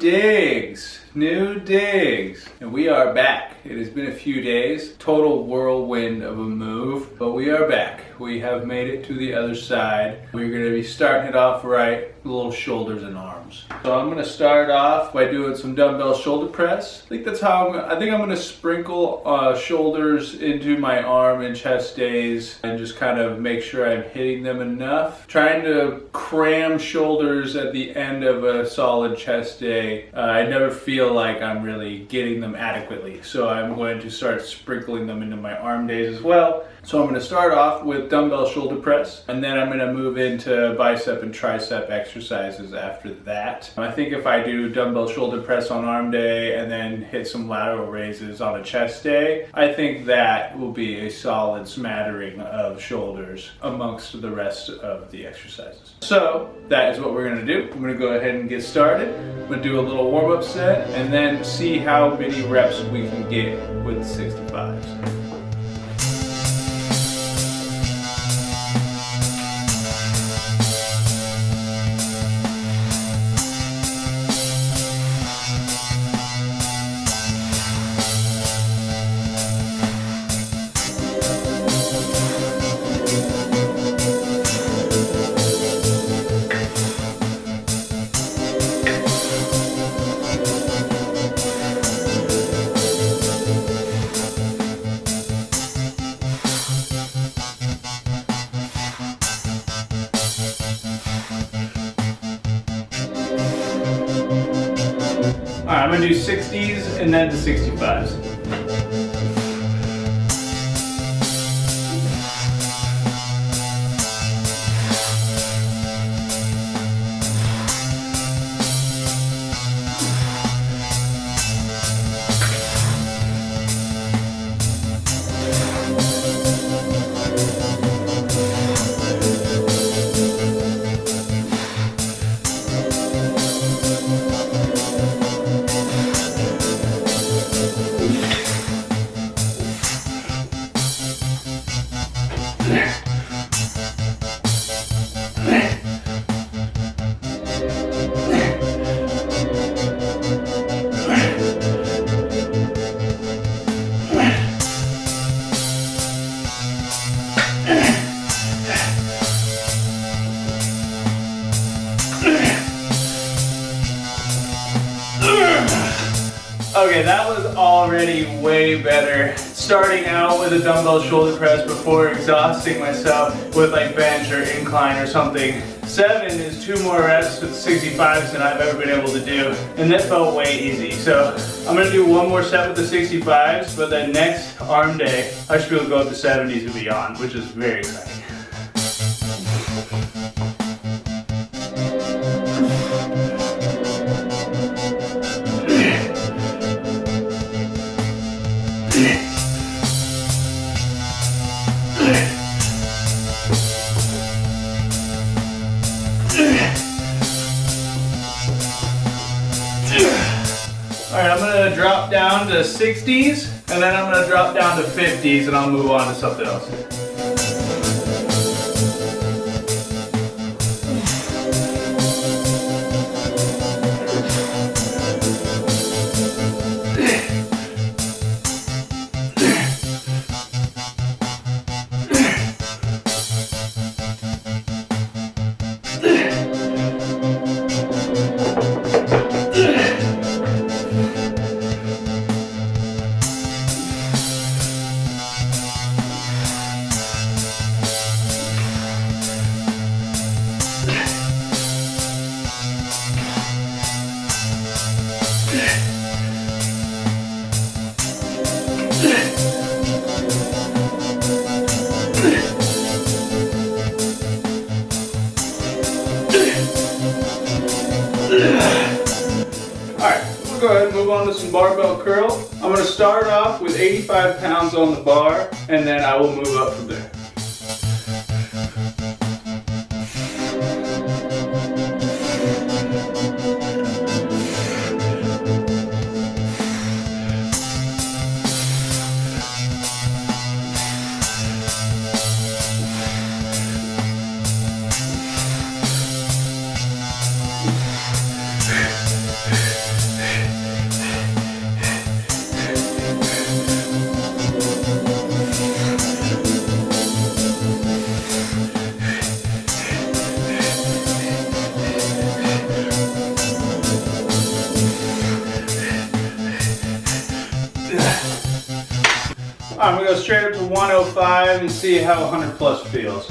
New digs, and we are back. It has been a few days, total whirlwind of a move, but we are back. We have made it to the other side. We're going to be starting it off right, little shoulders and arms. So I'm going to start off by doing some dumbbell shoulder press. I think that's how I'm going to sprinkle shoulders into my arm and chest days and just kind of make sure I'm hitting them enough. Trying to cram shoulders at the end of a solid chest day. I never feel like I'm really getting them adequately, so I'm going to start sprinkling them into my arm days as well. So I'm going to start off with dumbbell shoulder press, and then I'm going to move into bicep and tricep exercises after that. I think if I do dumbbell shoulder press on arm day and then hit some lateral raises on a chest day, I think that will be a solid smattering of shoulders amongst the rest of the exercises. So that is what we're going to do. I'm going to go ahead and get started. I'm going to do a little warm-up set and then see how many reps we can get with 65s. Alright, I'm going to do 60s and then to 65s. Okay, that was already way better. Starting out with a dumbbell shoulder press before exhausting myself with like bench or incline or something. 7 is 2 more reps with 65s than I've ever been able to do, and that felt way easy. So I'm gonna do one more set with the 65s, but then next arm day, I should be able to go up to 70s and beyond, which is very exciting. Alright, I'm going to drop down to 60s, and then I'm going to drop down to 50s, and I'll move on to something else. Go ahead and move on to some barbell curl. I'm going to start off with 85 pounds on the bar, and then I will move up from there. I'm gonna go straight up to 105 and see how 100 plus feels.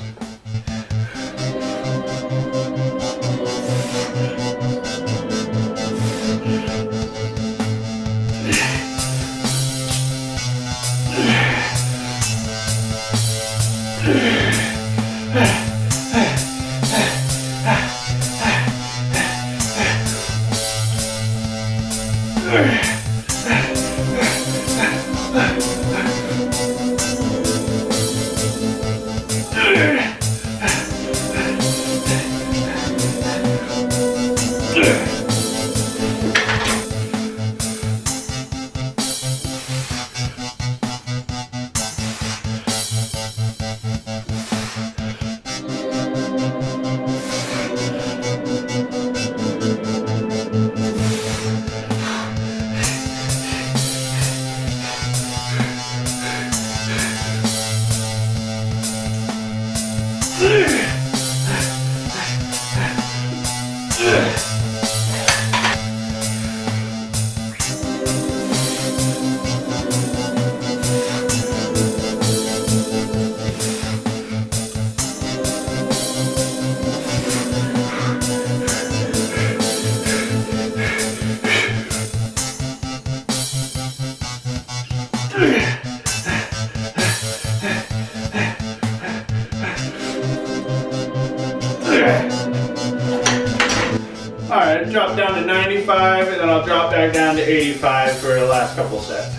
Alright, drop down to 95 and then I'll drop back down to 85 for the last couple sets.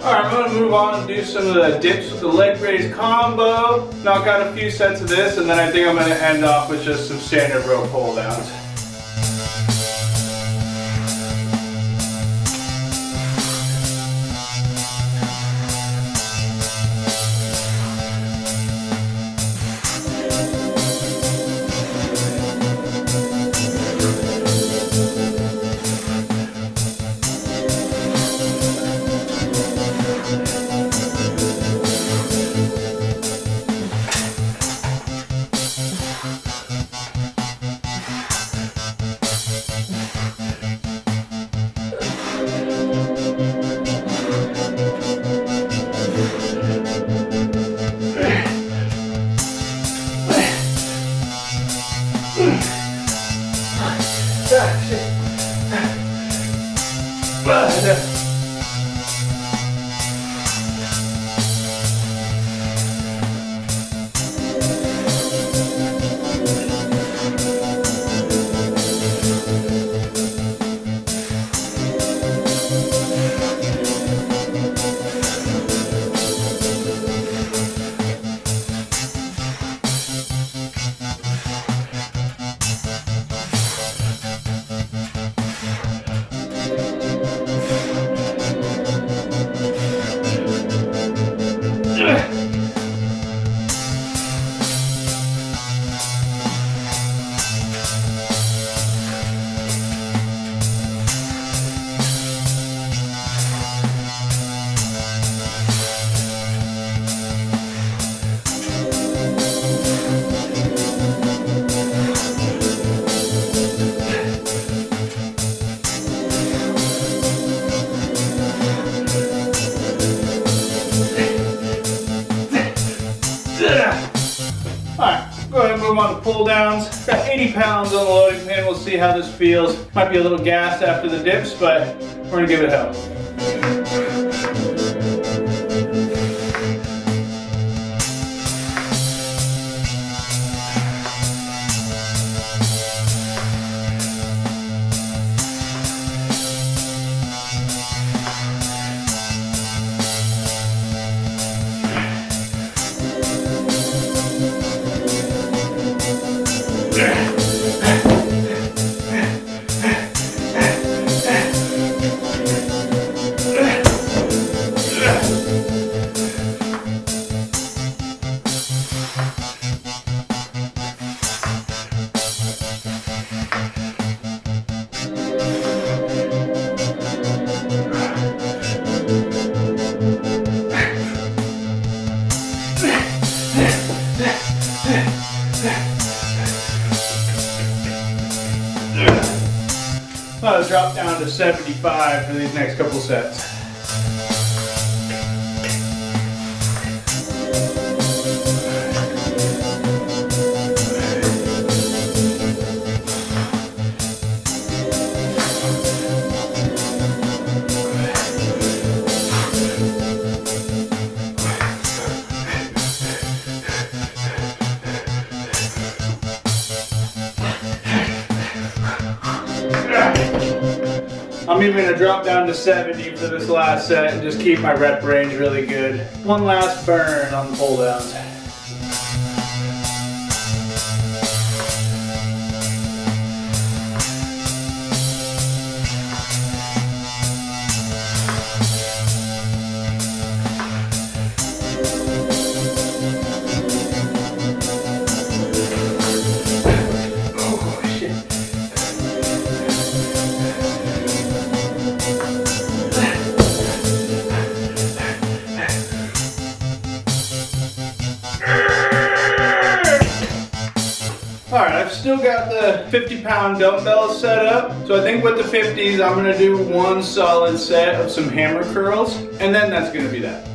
Alright, I'm going to move on and do some of the dips with the leg raise combo. Knock out a few sets of this, and then I think I'm going to end off with just some standard row pull downs. Alright, go ahead and move on to pull downs. Got 80 pounds on the loading pin. We'll see how this feels. Might be a little gassed after the dips, but we're gonna give it a hell. I'll drop down to 75 for these next couple sets. I'm even gonna drop down to 70 for this last set and just keep my rep range really good. One last burn on the pull downs. Alright, I've still got the 50-pound dumbbells set up. So I think with the 50s, I'm gonna do one solid set of some hammer curls, and then that's gonna be that.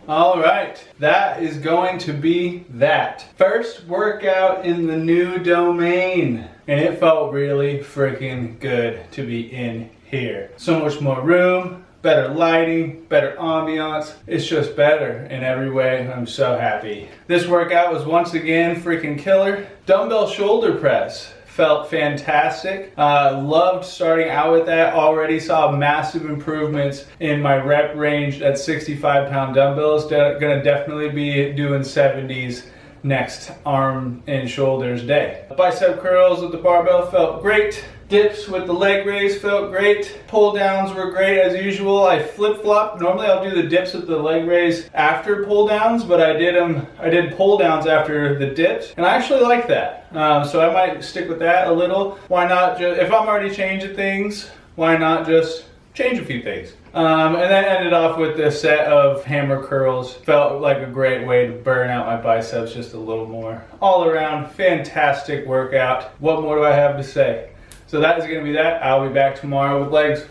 All right, that is going to be that. First workout in the new domain. And it felt really freaking good to be in here. So much more room, better lighting, better ambiance. It's just better in every way. I'm so happy. This workout was once again freaking killer. Dumbbell shoulder press. Felt fantastic. Loved starting out with that. Already saw massive improvements in my rep range at 65-pound dumbbells. Gonna definitely be doing 70s next arm and shoulders day. Bicep curls with the barbell felt great. Dips with the leg raise felt great. Pull downs were great as usual. I flip-flopped. Normally I'll do the dips with the leg raise after pull downs, but I did pull downs after the dips, and I actually like that. So I might stick with that a little. Why not just, if I'm already changing things, why not just change a few things? And then ended off with this set of hammer curls. Felt like a great way to burn out my biceps just a little more. All around, fantastic workout. What more do I have to say? So that is going to be that. I'll be back tomorrow with legs.